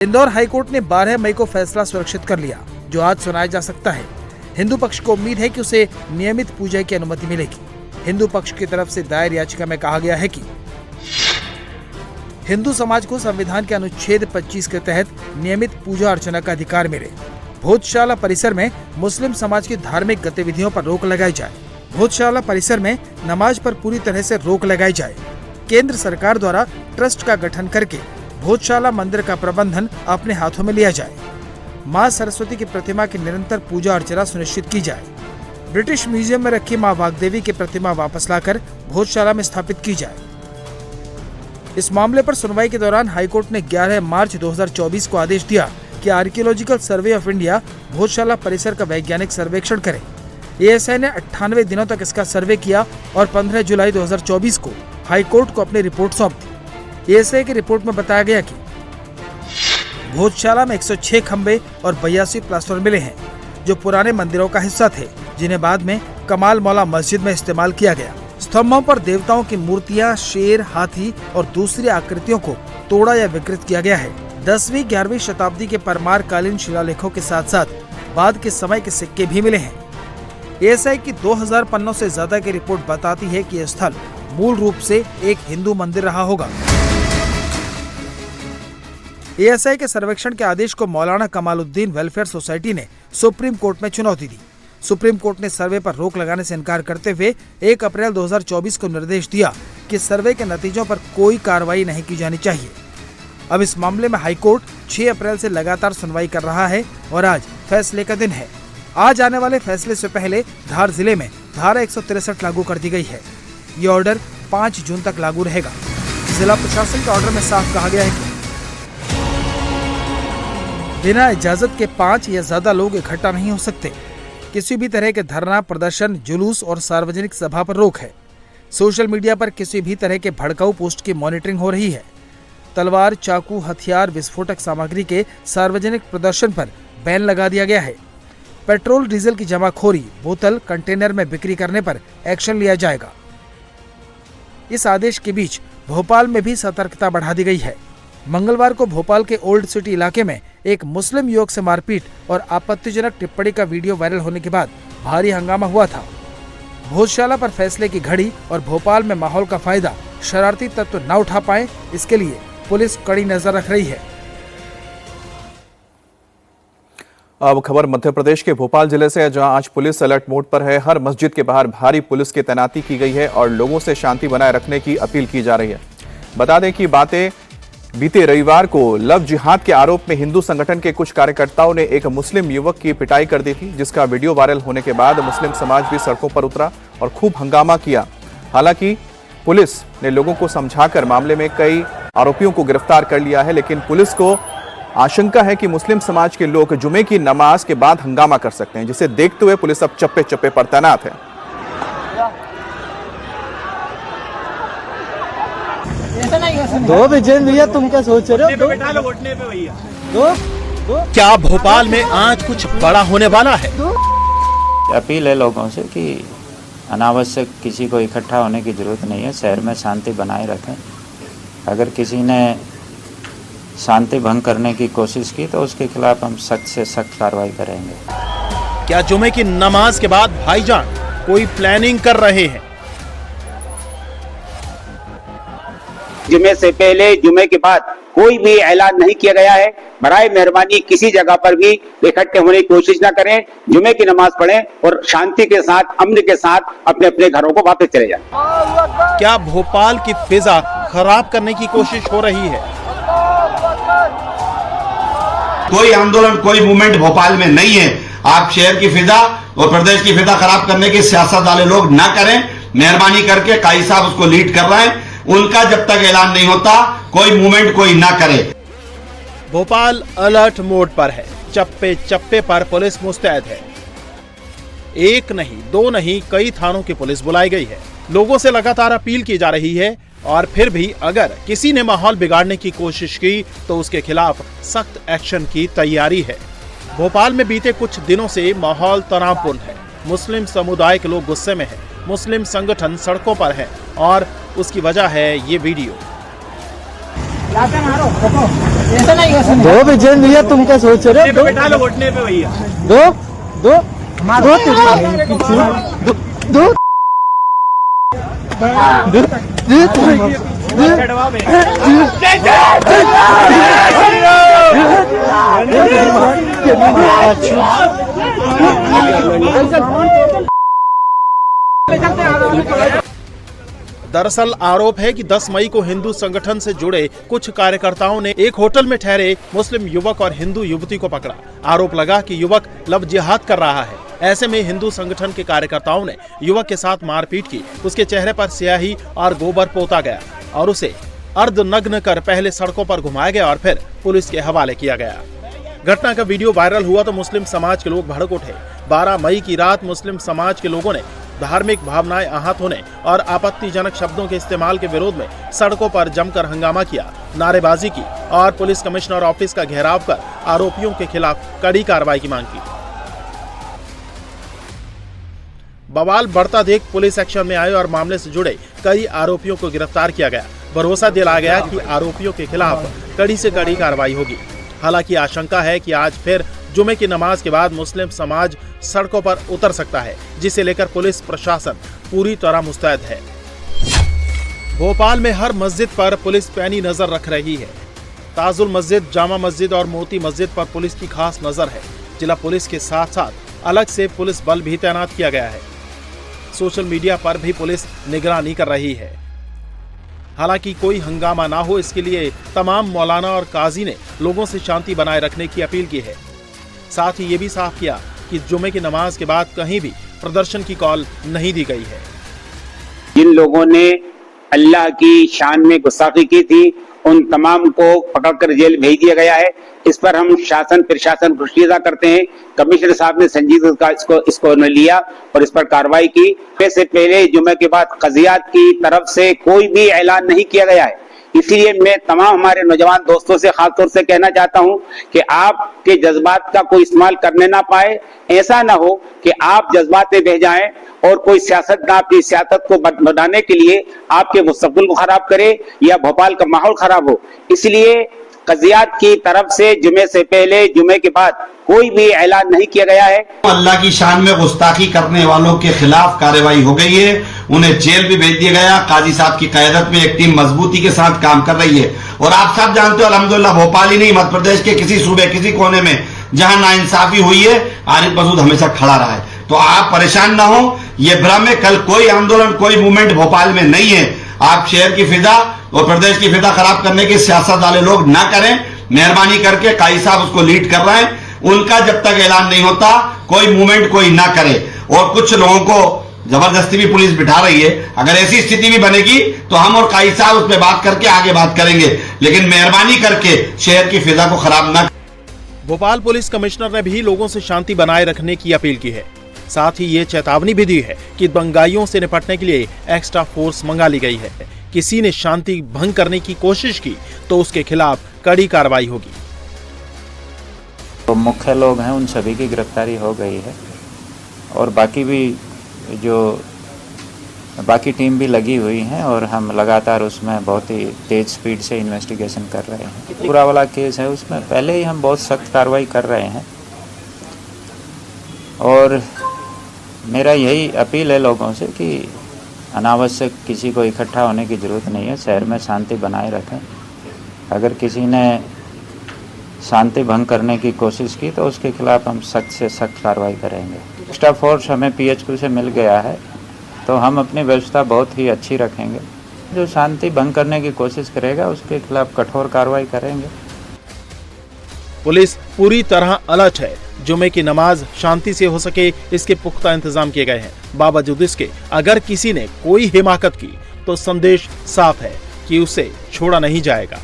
Indore high court ने 12 मई को फैसला सुरक्षित कर लिया, जो आज सुनाया जा सकता है। हिंदू पक्ष को उम्मीद है कि उसे नियमित पूजा की अनुमति मिलेगी। हिंदू पक्ष की तरफ से दायर याचिका में कहा गया है कि हिंदू समाज को संविधान के अनुच्छेद 25 के तहत नियमित पूजा अर्चना का अधिकार मिले। भोजशाला परिसर में मुस्लिम समाज की धार्मिक गतिविधियों पर रोक लगाई जाए। भोजशाला परिसर में नमाज पर पूरी तरह से रोक लगाई जाए। केंद्र सरकार द्वारा ट्रस्ट का गठन करके भोजशाला मंदिर का प्रबंधन अपने हाथों में लिया जाए। मां सरस्वती की प्रतिमा की निरंतर पूजा अर्चना सुनिश्चित की जाए। ब्रिटिश म्यूजियम में रखी मां वाग्देवी की प्रतिमा वापस लाकर भोजशाला में स्थापित की जाए। इस मामले पर सुनवाई के दौरान हाईकोर्ट ने 11 मार्च 2024 को आदेश दिया कि archaeological survey of India Bhojshala परिसर का वैज्ञानिक सर्वेक्षण करे। एएसआई ने 98 दिनों तक इसका सर्वे किया और 15 जुलाई 2024 को हाईकोर्ट को अपनी रिपोर्ट सौंप दी। एएसआई की रिपोर्ट में बताया गया कि भोजशाला में 106 खंबे और 82 प्लास्टर मिले हैं, जो पुराने मंदिरों का हिस्सा थे, जिन्हें बाद में कमाल मौला मस्जिद में इस्तेमाल किया गया। स्तंभों पर देवताओं की मूर्तियां, शेर, हाथी और दूसरी आकृतियों को तोड़ा या विकृत किया गया है। 10वीं 11वीं शताब्दी के परमार कालीन शिलालेखों के साथ साथ बाद के समय के सिक्के भी मिले हैं। एएसआई की 2000 पन्नों से ज्यादा की रिपोर्ट बताती है कि यह स्थल मूल रूप से एक हिंदू मंदिर रहा होगा। एएसआई के सर्वेक्षण के आदेश को मौलाना कमालुद्दीन वेलफेयर सोसाइटी ने सुप्रीम कोर्ट में चुनौती दी। सुप्रीम कोर्ट ने सर्वे पर रोक लगाने से इनकार करते हुए 1 अप्रैल 2024 को निर्देश दिया कि सर्वे के नतीजों पर कोई कार्रवाई नहीं की जानी चाहिए। अब इस मामले में हाईकोर्ट 6 अप्रैल से लगातार सुनवाई कर रहा है और आज फैसले का दिन है। आज आने वाले फैसले से पहले धार जिले में धारा 163 लागू कर दी गई है। ये ऑर्डर 5 जून तक लागू रहेगा। जिला प्रशासन के ऑर्डर में साफ कहा गया है कि बिना इजाजत के 5 या ज्यादा लोग इकट्ठा नहीं हो सकते। किसी भी तरह के धरना, प्रदर्शन, जुलूस और सार्वजनिक सभा पर रोक है। सोशल मीडिया पर किसी भी तरह के भड़काऊ पोस्ट की मॉनिटरिंग हो रही है। तलवार, चाकू, हथियार, विस्फोटक सामग्री के सार्वजनिक प्रदर्शन पर बैन लगा दिया गया है। पेट्रोल डीजल की जमाखोरी, बोतल, कंटेनर में बिक्री करने पर एक्शन लिया जाएगा। इस आदेश के बीच भोपाल में भी सतर्कता बढ़ा दी गई है। मंगलवार को भोपाल के ओल्ड सिटी इलाके में एक मुस्लिम युवक से मारपीट और आपत्तिजनक टिप्पणी का वीडियो वायरल होने के बाद भारी हंगामा हुआ था। भोजशाला पर फैसले की घड़ी और भोपाल में माहौल का फायदा शरारती तत्व न उठा पाए, इसके लिए पुलिस कड़ी नजर रख रही है। अब खबर मध्य प्रदेश के भोपाल जिले से है, जहां आज पुलिस अलर्ट मोड पर है। हर मस्जिद के बाहर भारी पुलिस की तैनाती की गई है और लोगों से शांति बनाए रखने की अपील की जा रही है। बता दें कि बीते रविवार को लव जिहाद के आरोप में हिंदू संगठन के कुछ कार्यकर्ताओं ने एक मुस्लिम युवक की पिटाई कर दी थी, जिसका वीडियो वायरल होने के बाद मुस्लिम समाज भी सड़कों पर उतरा और खूब हंगामा किया। हालांकि पुलिस ने लोगों को समझाकर मामले में कई आरोपियों को गिरफ्तार कर लिया है, लेकिन पुलिस को आशंका है कि मुस्लिम समाज के लोग जुमे की नमाज के बाद हंगामा कर सकते हैं, जिसे देखते हुए पुलिस अब चप्पे चप्पे पर तैनात है। दो बेचैन भैया, तुम क्या सोच रहे हो? दो क्या भोपाल में आज कुछ बड़ा होने वाला है? अपील है लोगों से कि अनावश्यक किसी को इकट्ठा होने की जरूरत नहीं है। शहर में शांति बनाए रखें। अगर किसी ने शांति भंग करने की कोशिश की तो उसके खिलाफ हम सख्त से सख्त कार्रवाई करेंगे। क्या जुमे की नमाज के बाद भाईजान कोई प्लानिंग कर रहे हैं? जुमे से पहले, जुमे के बाद कोई भी ऐलान नहीं किया गया है। बराए मेहरबानी किसी जगह पर भी इकट्ठे होने की कोशिश न करें। जुमे की नमाज पढ़ें और शांति के साथ, अमन के साथ अपने अपने घरों को वापस चले जाएं। क्या भोपाल की फिजा खराब करने की कोशिश हो रही है? कोई आंदोलन, कोई मूवमेंट भोपाल में नहीं है। आप शहर की फिजा और प्रदेश की फिजा खराब करने की सियासत वाले लोग ना करें। मेहरबानी करके काई साहब उसको लीड कर रहे हैं। उनका जब तक ऐलान नहीं होता कोई मूवमेंट कोई ना करे। भोपाल अलर्ट मोड पर है। चप्पे चप्पे पर पुलिस मुस्तैद है। एक नहीं, दो नहीं, कई थानों की पुलिस बुलाई गई है। लोगों से लगातार अपील की जा रही है और फिर भी अगर किसी ने माहौल बिगाड़ने की कोशिश की तो उसके खिलाफ सख्त एक्शन की तैयारी है। भोपाल में बीते कुछ दिनों से माहौल तनावपूर्ण है। मुस्लिम समुदाय के लोग गुस्से में हैं। मुस्लिम संगठन सड़कों पर है और उसकी वजह है ये वीडियो। दो विजन भैया, तुम क्या सोच रहे हो? बैठा लो घुटने पे भैया। दो दो दो दो दरअसल आरोप है कि 10 मई को हिंदू संगठन से जुड़े कुछ कार्यकर्ताओं ने एक होटल में ठहरे मुस्लिम युवक और हिंदू युवती को पकड़ा। आरोप लगा कि युवक लव जिहाद कर रहा है। ऐसे में हिंदू संगठन के कार्यकर्ताओं ने युवक के साथ मारपीट की। उसके चेहरे पर स्याही और गोबर पोता गया और उसे अर्धनग्न कर पहले सड़कों पर घुमाया गया और फिर पुलिस के हवाले किया गया। घटना का वीडियो वायरल हुआ तो मुस्लिम समाज के लोग भड़क उठे। 12 मई की रात मुस्लिम समाज के लोगों ने धार्मिक भावनाएं आहत होने और आपत्तिजनक शब्दों के इस्तेमाल के विरोध में सड़कों पर जमकर हंगामा किया, नारेबाजी की और पुलिस कमिश्नर ऑफिस का घेराव कर आरोपियों के खिलाफ कड़ी कार्रवाई की मांग की। बवाल बढ़ता देख पुलिस एक्शन में आई और मामले से जुड़े कई आरोपियों को गिरफ्तार किया गया। भरोसा दिलाया गया कि आरोपियों के खिलाफ कड़ी से कड़ी कार्रवाई होगी। हालांकि आशंका है कि आज फिर जुमे की नमाज के बाद मुस्लिम समाज सड़कों पर उतर सकता है, जिसे लेकर पुलिस प्रशासन पूरी तरह मुस्तैद है। भोपाल में हर मस्जिद पर पुलिस पैनी नजर रख रही है। ताजुल मस्जिद, जामा मस्जिद और मोती मस्जिद पर पुलिस की खास नजर है। जिला पुलिस के साथ साथ अलग से पुलिस बल भी तैनात किया गया है। सोशल मीडिया पर भी पुलिस निगरानी कर रही है। हालांकि कोई हंगामा ना हो, इसके लिए तमाम मौलाना और काजी ने लोगों से शांति बनाए रखने की अपील की है। साथ ही ये भी साफ किया कि जुमे की नमाज के बाद कहीं भी प्रदर्शन की कॉल नहीं दी गई है। जिन लोगों ने अल्लाह की शान में गुस्ताखी की थी, उन तमाम को पकड़कर जेल भेज दिया गया है। इस पर हम शासन प्रशासन को शुक्रिया अदा करते हैं। कमिश्नर साहब ने संजीदगी इसको लिया और इस पर कार्रवाई की। इससे पहले जुमे के बाद कजियात की तरफ से कोई भी ऐलान नहीं किया गया है। इसलिए मैं तमाम हमारे नौजवान दोस्तों से खास तौर से कहना चाहता हूं कि आपके जज्बात का कोई इस्तेमाल करने ना पाए। ऐसा ना हो कि आप जज्बात में बह जाएं और कोई सियासतदान अपनी सियासत को बढ़ाने के लिए आपके मुस्तकबिल को खराब करे या भोपाल का माहौल खराब हो। इसलिए कजियात की तरफ से जुमे से पहले जुमे के बाद कोई भी ऐलान नहीं किया गया है। अल्लाह की शान में गुस्ताखी करने वालों के खिलाफ कार्रवाई हो गई है। उन्हें जेल भी भेज दिया गया। काजी साहब की क़यादत में एक टीम मजबूती के साथ काम कर रही है और आप सब जानते हो अल्हम्दुलिल्लाह भोपाल ही नहीं, मध्य प्रदेश के किसी सूबे किसी कोने में जहां नाइंसाफी हुई है, आरिफ मसूद हमेशा खड़ा रहा है। तो आप परेशान ना हो, ये भ्रम है। कल कोई आंदोलन कोई मूवमेंट भोपाल में नहीं है। आप शहर की फिजा और प्रदेश की फिजा खराब करने की सियासत वाले लोग ना करें। मेहरबानी करके काजी साहब उसको लीड कर रहे हैं। उनका जब तक ऐलान नहीं होता कोई मूवमेंट कोई ना करे। और कुछ लोगों को जबरदस्ती भी पुलिस बिठा रही है। अगर ऐसी स्थिति भी बनेगी तो हम और काजी साहब उस पर बात करके आगे बात करेंगे, लेकिन मेहरबानी करके शहर की फिजा को खराब ना। भोपाल पुलिस कमिश्नर ने भी लोगों से शांति बनाए रखने की अपील की है। साथ ही ये चेतावनी भी दी है कि दंगाइयों से निपटने के लिए एक्स्ट्रा फोर्स मंगा ली गई है। किसी ने शांति भंग करने की कोशिश की तो उसके खिलाफ कड़ी कार्रवाई होगी। तो मुख्य लोग हैं उन सभी की गिरफ्तारी हो गई है और बाकी भी जो बाकी टीम भी लगी हुई है और हम लगातार उसमें बहुत ही तेज स्पीड से इन्वेस्टिगेशन कर रहे हैं। पूरा वाला केस है, उसमें पहले ही हम बहुत सख्त कार्रवाई कर रहे हैं और मेरा यही अपील है लोगों से कि अनावश्यक किसी को इकट्ठा होने की ज़रूरत नहीं है। शहर में शांति बनाए रखें। अगर किसी ने शांति भंग करने की कोशिश की तो उसके खिलाफ हम सख्त से सख्त कार्रवाई करेंगे। एक्स्ट्रा फोर्स हमें PHQ से मिल गया है तो हम अपनी व्यवस्था बहुत ही अच्छी रखेंगे। जो शांति भंग करने की कोशिश करेगा उसके खिलाफ कठोर कार्रवाई करेंगे। पुलिस पूरी तरह अलर्ट है। जुमे की नमाज शांति से हो सके इसके पुख्ता इंतजाम किए गए हैं। बावजूद इसके अगर किसी ने कोई हिमाकत की तो संदेश साफ है कि उसे छोड़ा नहीं जाएगा।